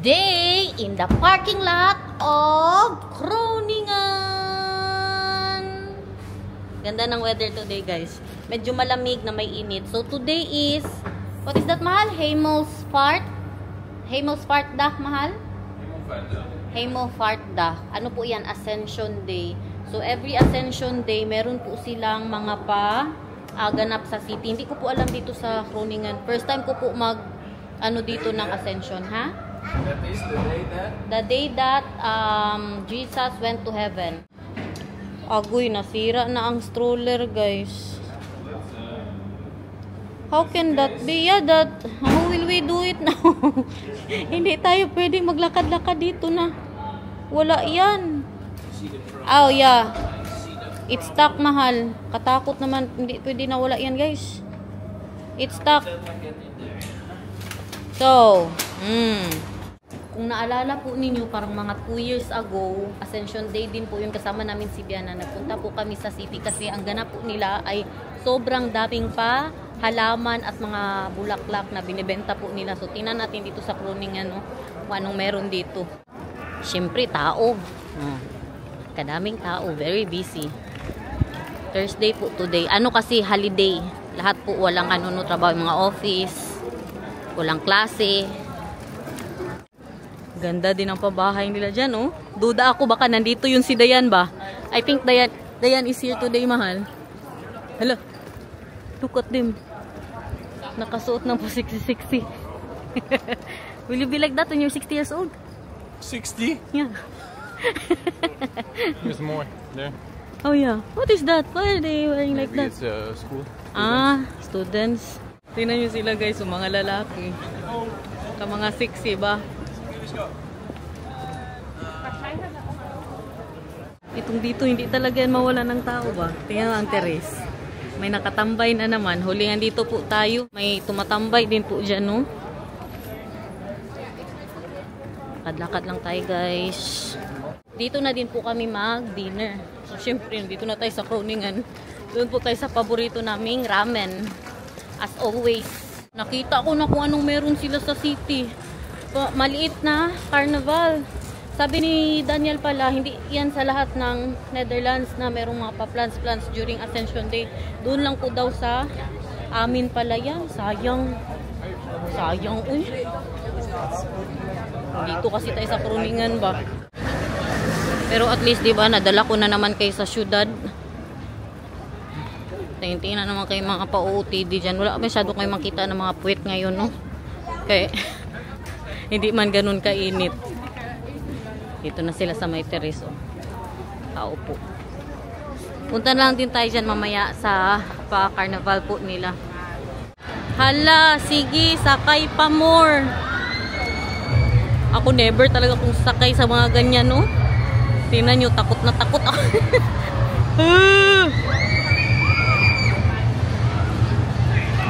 Today, in the parking lot of Groningen. Ganda ng weather today, guys. Medyo malamig na may init. So, today is, what is that, mahal? Hemelsvaart? Hemelsvaartdag, mahal? Hemelsvaartdag. Ano po yan? Ascension Day. So, every Ascension Day, meron po silang mga ganap sa city. Hindi ko po alam dito sa Groningen. First time ko po dito ng Ascension, ha? That is the day that Jesus went to heaven. Agoy, nasira na ang stroller, guys. How can that be? Yeah, how will we do it now? Hindi tayo pwedeng maglakad-lakad dito na. Wala yan. Oh, yeah. It's stuck, mahal. Katakot naman. Hindi pwede na wala yan, guys. It's stuck. So, kung naalala po ninyo, parang mga 2 years ago, Ascension Day din po yung kasama namin si Biana. Nagpunta po kami sa city kasi ang ganap po nila ay sobrang daming pa halaman at mga bulaklak na binibenta po nila. So, tingnan natin dito sa Groningen, kung anong meron dito. Siyempre, tao. Kadaming tao. Very busy. Thursday po today. Ano kasi, holiday. Lahat po walang trabaho, mga office. Walang klase. Ganda din ang pabahay nila dyan, oh. Duda ako, baka nandito yun si Dayan ba? I think Dayan is here today, mahal. Hala. Look at them. Nakasuot ng po 60. Will you be like that when you're 60 years old? 60? Yeah. There's more there. Oh yeah. What is that? Why are they wearing like that? It's school. Students. Tingnan nyo sila, guys, mga lalaki. Ka mga 60 ba? Itong dito, hindi talaga mawala ng tao ba? Tingnan ang teres. May nakatambay na naman. Hulingan dito po tayo. May tumatambay din po dyan, no? Lakad-lakad lang tayo, guys. Dito na din po kami mag-dinner. So, syempre, dito na tayo sa Groningen. Doon po tayo sa paborito naming ramen. As always. Nakita ko na kung anong meron sila sa city. Maliit na carnival. Sabi ni Daniel pala, hindi yan sa lahat ng Netherlands na merong mga pa-plans during Ascension Day. Doon lang po daw sa amin pala yan. Sayang. Sayang, uy. Dito kasi tayo sa Groningen ba? Pero at least, diba, nadala ko na naman kayo sa syudad. Tingin-tingin na naman kayo mga pa-OOTD dyan. Wala masyado kayo makita ng mga puwet ngayon, no? Kaya, hindi man ganun kainit. Dito na sila sa may teres, oh. Tao po. Punta na lang din tayo dyan mamaya sa pa-carnival po nila. Hala, sige, sakay pa more. Ako never talaga kung sakay sa mga ganyan, no? Tingnan nyo, takot na takot ako.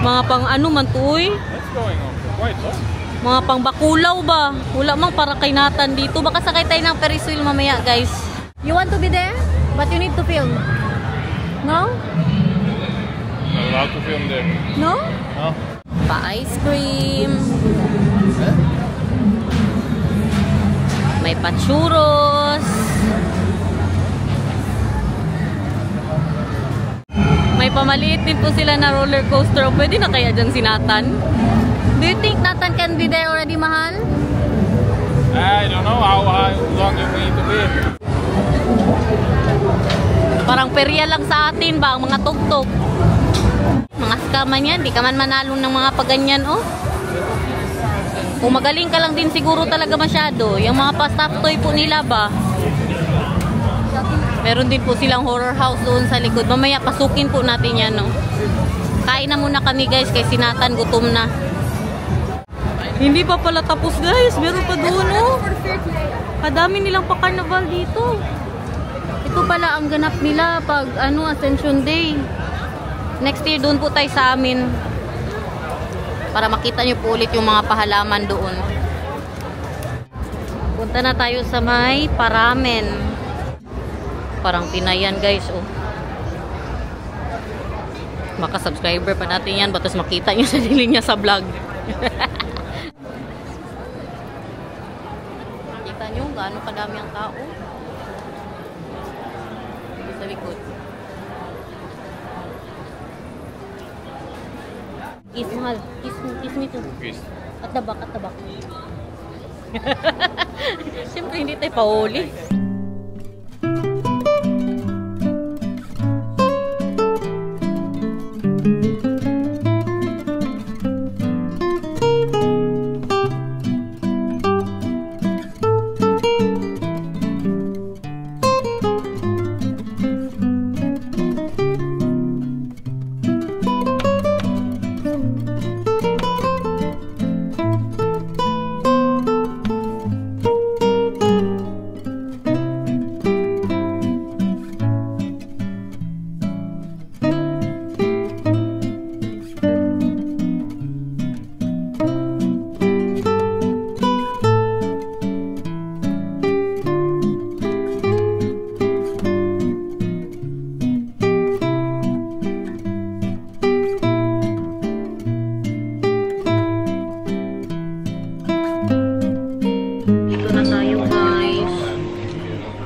Mga pang man to, What's going on? Quite low. mga pang bakulaw ba? Wala mang para kay Nathan dito. Baka sakay tayo ng Ferris wheel mamaya, guys. You want to be there? But you need to film. No? Not allowed to film there. No? No. Pa-ice cream. May pa-churros. May pamaliit din po sila na roller coaster. Pwede na kaya dyan si Nathan? Do you think Nathan can be there already, mahal? I don't know how long you need to be. Parang perya lang sa atin ba ang mga tugtog. Mga skaman yan, di ka man manalo ng mga paganyan, oh. Kung magaling ka lang din siguro talaga masyado. Yung mga pa-stop toy po nila ba? Meron din po silang horror house doon sa likod. Mamaya pasukin po natin yan, no. Kain na muna kami, guys, kay si Nathan gutom na. Hindi pa pala tapos, guys. Meron pa doon, oh. Kadami nilang pa-carnival dito. Ito pala ang ganap nila pag Ascension Day. Next year doon po tayo sa amin. Para makita nyo po ulit yung mga pahalaman doon. Punta na tayo sa may paramen. Parang Pinayan, guys, oh. Baka subscriber pa natin yan. Batas makita nyo sarili niya sa vlog. Kita nyo, gaano kadami ang tao. Sa likod. Kiss, mahal. Kiss me too. Kiss. At the back. Siyempre, hindi tayo pauli.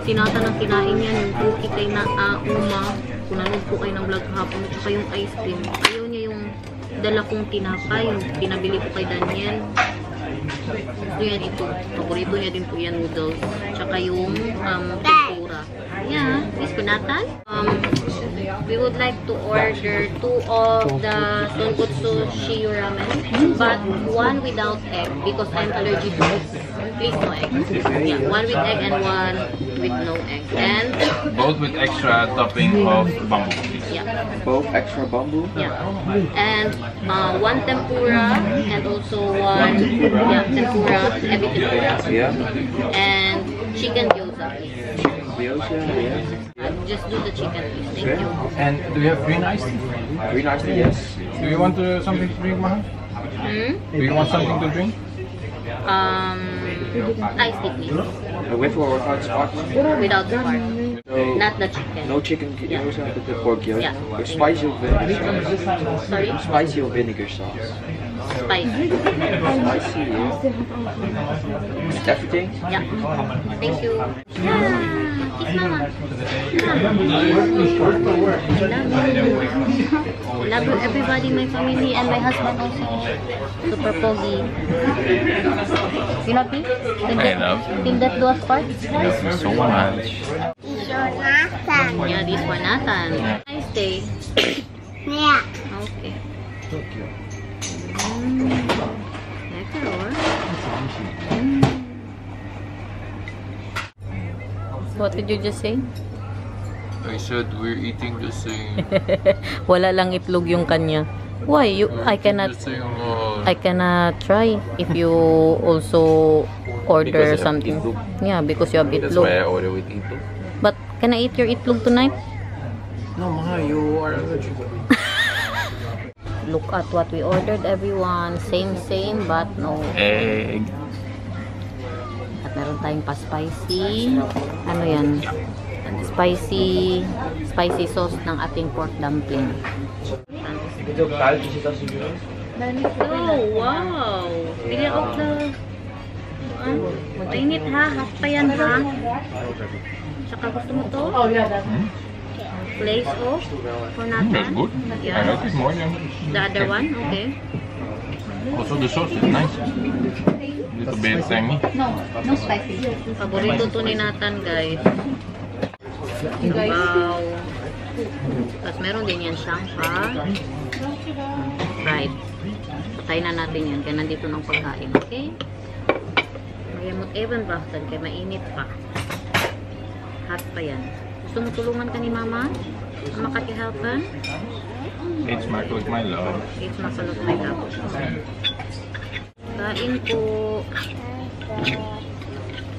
Sinata ng kinain yan, yung cookie kay na Uma. Kunanood po kayo ng vlog hapon at saka yung ice cream. Ayaw niya yung dala kong tinapay, yung pinabili ko kay Daniel. Gusto yan ito. Paborito niya din po yan, noodles. Tsaka yung tempura. Yeah, is Kunatan. We would like to order 2 of the tonkotsu shiyu ramen, but 1 without egg because I'm allergic to egg. Please no egg. Yeah, 1 with egg and 1 with no egg. And Both with extra topping of bamboo. yeah, Both extra bamboo? yeah. And 1 tempura and also 1 tempura, ebi tempura. Yeah. And chicken gyoza, please. Gyoza, yeah. Just do the chicken, please. Thank you. And do you have green iced tea? Green iced tea, yes. Do you want something to drink, Mahal? Do you want something to drink? Iced tea, please. With or without spark? Without the pork. No, Not the chicken. no chicken gyoza, but the pork gyoza. Yeah. With spicy or vinegar sauce? Sorry? Spicy or vinegar sauce? Spicy. Spicy, yeah. Everything? Yeah. Thank you. Yeah. Kiss mama. Love you everybody, my family and my husband also. Super pogi. You not me? I love you. Think that do us part? Love you so much. Yeah, this for Nathan. Nice day. Yeah. Okay. Lekker hoor. What did you just say? I said we're eating the same. Wala lang itlog yung kanya. Why? I cannot try if you also order Because you have something. itlog. Yeah, because you have That's itlog. why I order with itlog. But can I eat your itlog tonight? No, Maha, you are allergic. Look at what we ordered, everyone. Same, but no. Egg. At meron tayong pa-spicy. Ano yan? Spicy sauce ng ating pork dumpling. Oh, wow! Bigyan of the... Mainit ha, half pa yan ha. Tsaka gusto mo to? Place off for That's Nathan. good. I Yeah. like it more than The other one, okay. Also the sauce is nice. Little bit tangy. Paborito to ni Nathan, guys. Wow. Tapos meron din yan siyang fried. Patay na natin yan. Kaya nandito ng pagkain. Okay? Mayamot even baktan. Kaya mainit pa. Hot pa yan. Gusto mo tulungan ka ni Mama? Makakihelpan? It's my with my love. It's masalot my love. Kain po.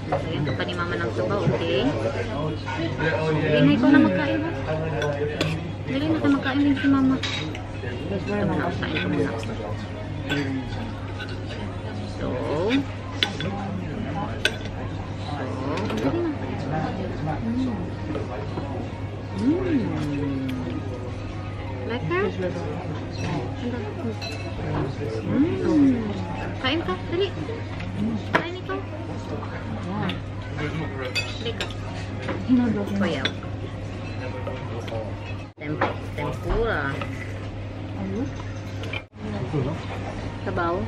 Ayan, pa ni Mama ng sabaw, okay? Dali na ikaw na magkain. Dali na ka magkain din si Mama. Ito muna, kain ko muna. So, lekker? Kain ka, dali. Kain ikaw. Payaw. Tempura. Sabaw.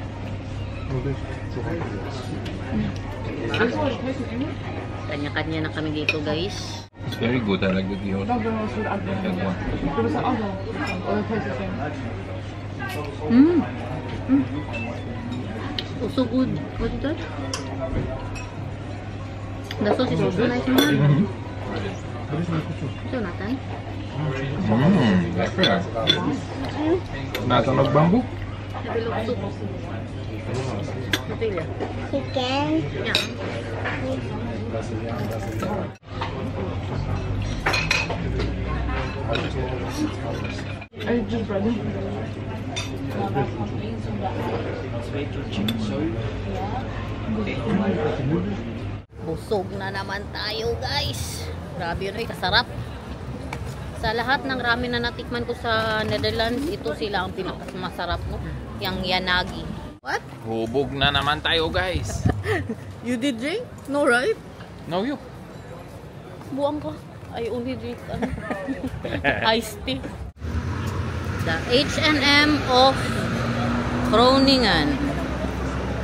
Kanya-kanya na kami dito, guys. It's very good. I like the deal. That one. Oh, so good. What is that? The sauce is also nice, man. So, Nathan? Lekker. Nasa magbambu? Nabilog soup. Napila. Chicken. Yeah. Busog na naman tayo, guys. Grabe rin, kasarap. Sa lahat ng ramen na natikman ko sa Netherlands, ito sila ang pinakamasarap, no? Yang Yanagi. What? Hubog na naman tayo, guys. You did drink? No, right? No, you. Buang ka. I only drink iced tea. The H&M of Groningen.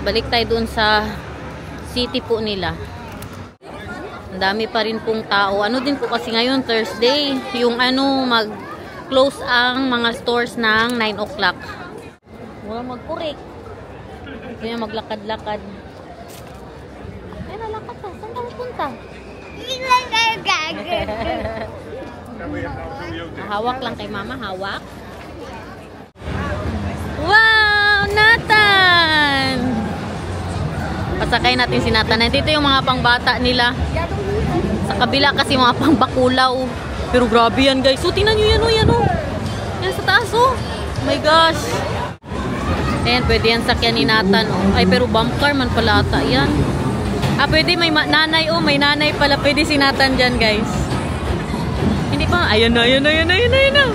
Balik tayo dun sa city po nila. Ang dami pa rin pong tao. Ano din po kasi ngayon, Thursday, yung mag-close ang mga stores ng 9 o'clock. Wala magkurik. Kaya maglakad-lakad. Ay, nalakad ka. Saan ka pupunta? Hawak lang kay mama, hawak. Wow, Nathan! Pasakay natin si Nathan. Dito yung mga pangbata nila. Sa kabila kasi mga pangbakulaw. Pero grabe yan, guys. So, tingnan nyo yan, oh, yan, oh. Yan sa taas, oh. Oh my gosh. Ayan, pwede yan sakyan ni Nathan, oh. Ay, pero bump car man pala ata yan. Ah, pwede may nanay, oh. May nanay pala. Pwede si Nathan dyan, guys. Hindi pa. Ayan na, ayan na, ayan na, ayan na, ayan na.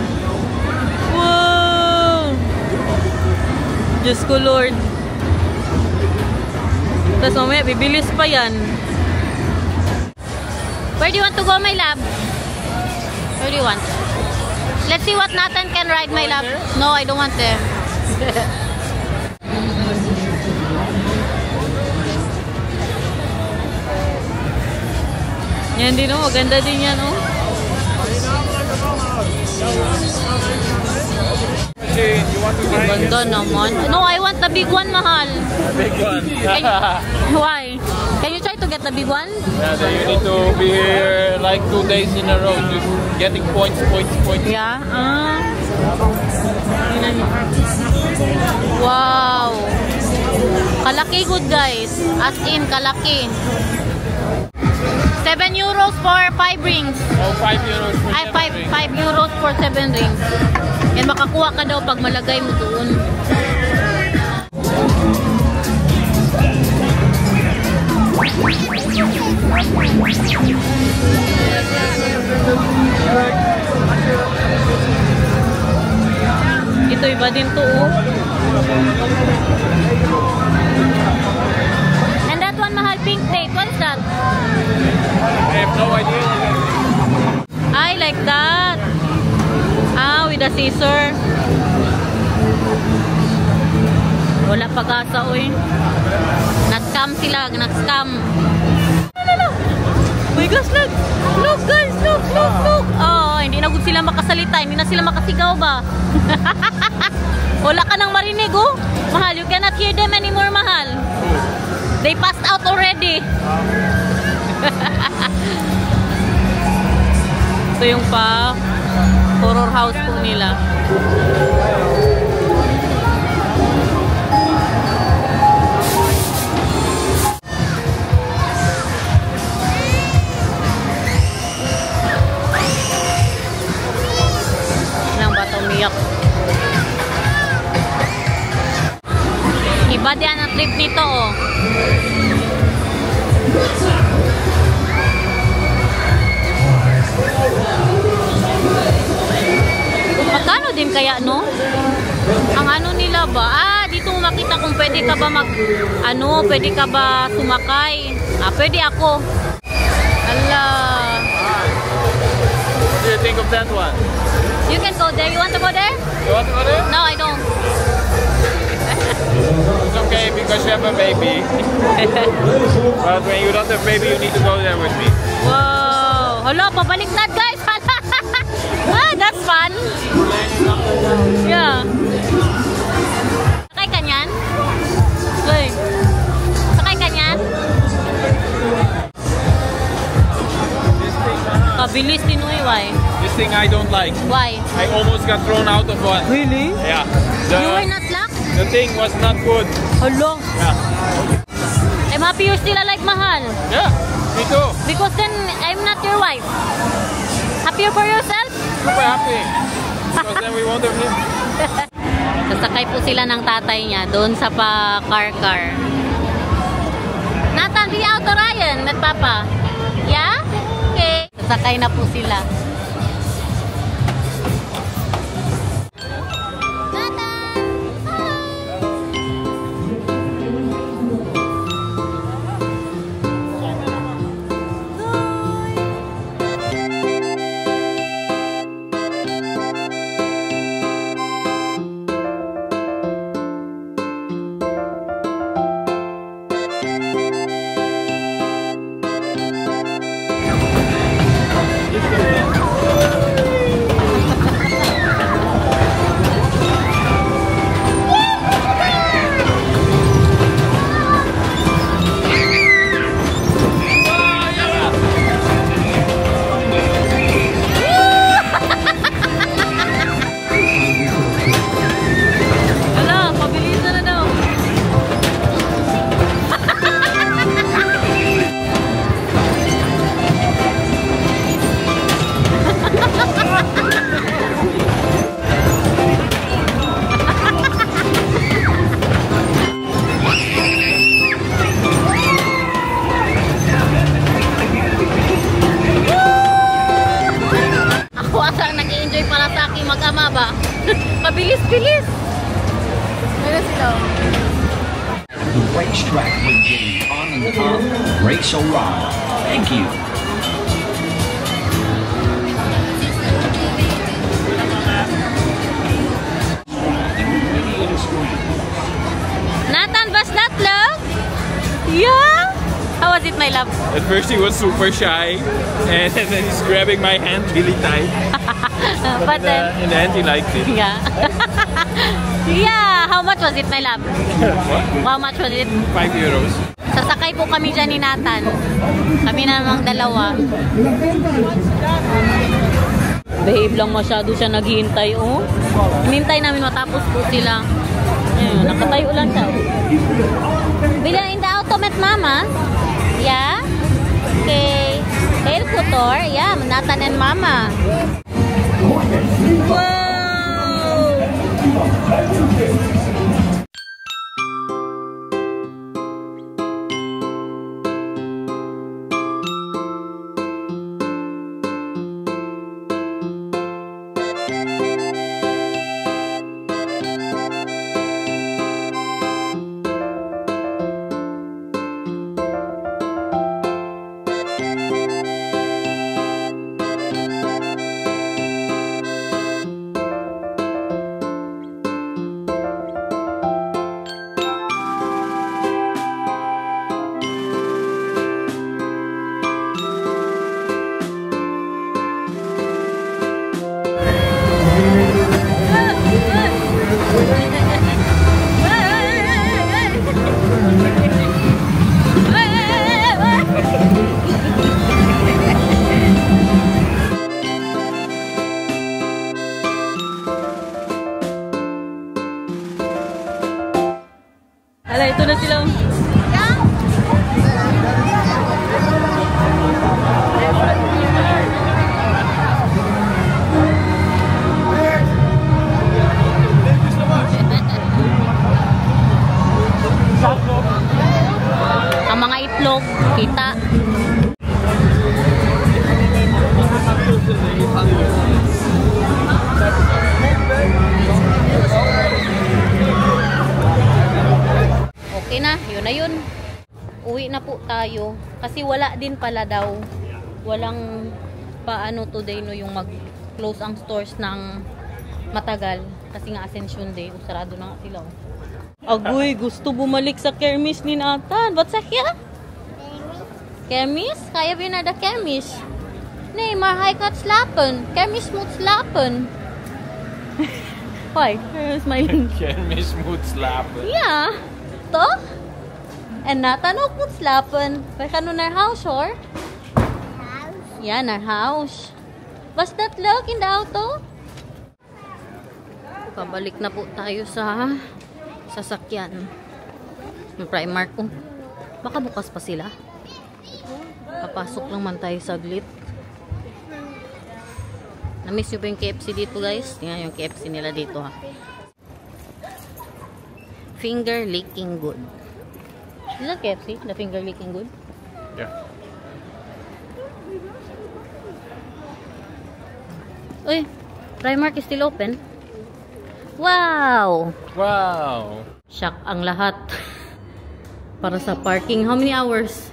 Wow! Diyos ko, Lord. Tapos mamaya, bibilis pa yan. Where do you want to go, my love? Where do you want? Let's see what Nathan can ride, my love. No, I don't want them. Yan din, oh. Maganda din yan, oh. Ganda naman. No, I want the big one, mahal. Big one. Why? Can you try to get the big one? Yeah, then you need to be here like 2 days in a row, just getting points. Yeah. Wow. Kalaki good, guys. As in, kalaki. 7 euros for 5 rings. Oh, 5 euros for Ay, 5 euros for 7 rings. Yan, makakuha ka daw pag malagay mo doon. Ito iba din to, oh. And that one, mahal, pink tape. What's that? I have no idea. I like that. Ah, with a scissor. Wala pag-asa, oy. Na-scam sila, na-scam. Oh my gosh, look! Look, guys! Look! Oh, hindi na good sila makasalita. Hindi na sila makasigaw ba? Wala ka nang marinig, oh. Mahal, you cannot hear them anymore, mahal. They passed out already. Ito yung horror house po nila. Nang bata umiyak. Iba din ang trip nito, oh. Magkano din kaya, no? Ang ano nila ba? Ah, dito mo makita kung pwede ka ba pwede ka ba sumakay. Ah, pwede ako. Ala. What do you think of that one? You can go there. You want to go there? You want to go there? No, I don't. It's okay because you have a baby. But when you don't have a baby, you need to go there with me. Wow! Hala, pabaliktad guys! Ah, that's fun! Yeah. Sakay ka niyan? Uy. Sakay ka niyan? Kabilis din uy, why? This thing I don't like. Why? I almost got thrown out of one. Really? Yeah. You were not luck? The thing was not good. Hala. Yeah. I'm happy you're still alive, mahal. Yeah, me too. Because then, I'm not your wife. Happier for yourself? Super happy. Because then we won't have him. Sasakay po sila ng tatay niya doon sa car. Nathan, be out to Ryan with Papa. Yeah? Okay. Sasakay na po sila. Mag-ama ba? Pabilis-bilis. Meron sila. The racetrack will be on and off. Race around. Thank you. Nathan, was that love? Yeah? How was it, my love? At first he was super shy, and then he's grabbing my hand really tight. But then, In the end he liked it. yeah. Yeah, how much was it, my love? What? How much was it? 5 euros. Sasakay po kami dyan ni Nathan. Kami na namang dalawa. Behave lang masyado siya naghihintay, oh. Hinintay namin matapos po sila. Ayun, nakatayo lang siya. Bila in the automat, mama? Yeah? Okay. Hail Kutor. Yeah, Nathan and mama. Wow! Ala, ito na sila. Ang mga itlog, kita. Okay na, yun na yun. Uwi na po tayo. Kasi wala din pala daw. Walang paano today no yung mag-close ang stores ng matagal kasi nga Ascension Day, sarado na nga sila. Agoy, gusto bumalik sa kermis ni Nathan. What's that here? Kermis? Kaya vi na da kermis. Nee, maar hij gaat slapen. Kermis moet slapen. Hoi, smiling. Kermis moet slapen. Ja, toch? En Nathan ook moet slapen. Wij gaan nu naar huis hoor. Ja, naar huis. Was dat leuk in de auto? Pabalik na po tayo sa sasakyan. Yung Primark ko. Baka bukas pa sila. Papasok lang man tayo saglit. Na-miss nyo ba yung KFC dito guys? Tingnan yung KFC nila dito ha. Finger licking good. Is that KFC? The finger licking good? Yeah. Uy, Primark is still open. Wow! Wow. Shock ang lahat. Para sa parking. How many hours?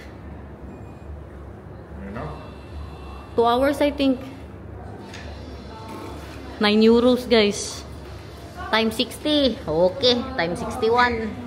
2 hours I think. 9 euros guys. Times 60. Okay, times 61.